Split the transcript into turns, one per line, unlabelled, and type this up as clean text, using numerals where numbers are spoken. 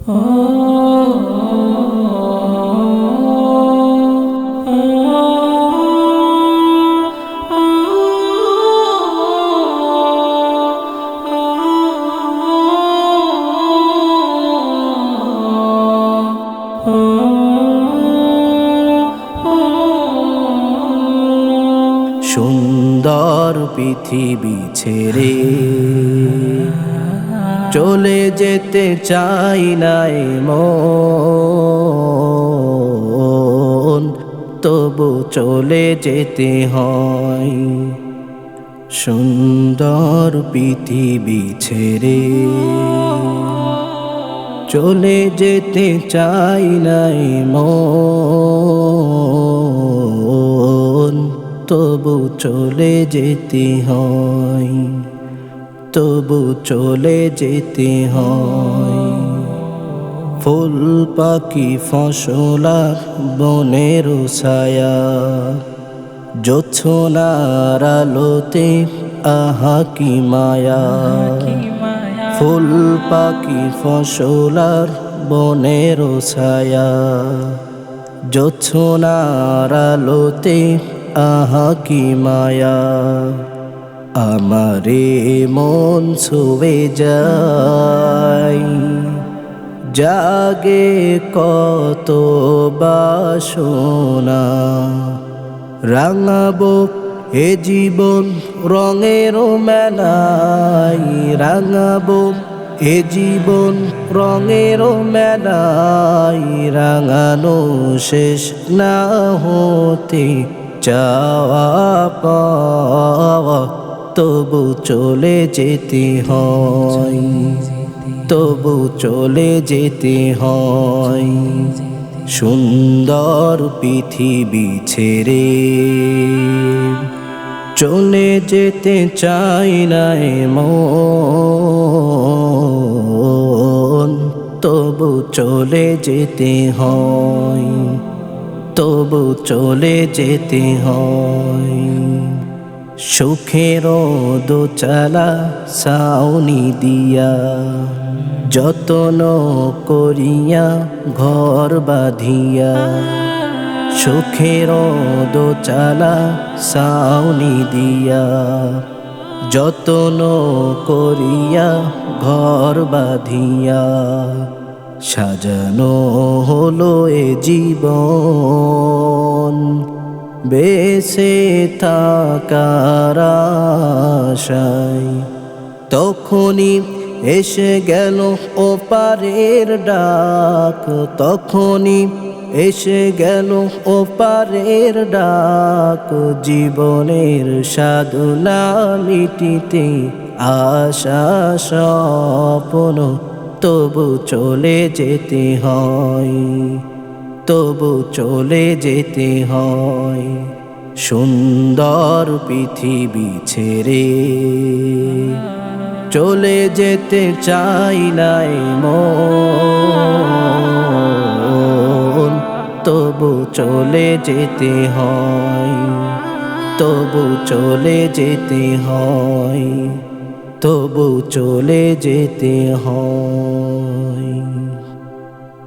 সুন্দর পৃথিবী ছেড়ে চলে যেতে চাই নাই মন, তবু চলে যেতে হয়। সুন্দর পৃথিবী ছেড়ে চলে যেতে চাই নাই মন, তবু চলে যেতে হয়, তবু চলে যেতে হয়। ফুল পাখি ফসলার বনের ছায়া, জোছনার আলোতে আহা কি মায়া। ফুল পাখি ফসলার বনের ছায়া, জোছনার আলোতে আহা কি মায়া। আমারে মন ছুঁয়ে যায়, জাগে কত বাসনা। রাঙাবো এ জীবন রঙের মেলায়, রাঙাবো এ জীবন রঙের মেলায়। রাঙানো শেষ না হতে চাওয়া পাওয়া, তবু চলে যেতে হয়, তবু চলে যেতে হয়। সুন্দর পৃথিবী ছেড়ে চলে যেতে চাই নাই মন, তবু চলে যেতে হয়, তবু চলে যেতে হয়। সুখের দোচালা ছাউনি দিয়া, যতন করিয়া ঘর বাঁধিয়া। সুখের দোচালা ছাউনি দিয়া, যতন করিয়া ঘর বাঁধিয়া। সাজানো হলো এ জীবন বেঁচে থাকার আশায়। তখনই এসে গেল ওপারের ডাক, তখনই এসে গেল ওপারের ডাক। জীবনের সাধনা মিটিতে আশা স্বপ্ন, তবু চলে যেতে হয়, তবু চলে যেতে হয়। সুন্দর পৃথিবী ছেড়ে চলে যেতে চাই নাই মন, তবু চলে যেতে হয়, তবু চলে যেতে হয়, তবু চলে যেতে হয়।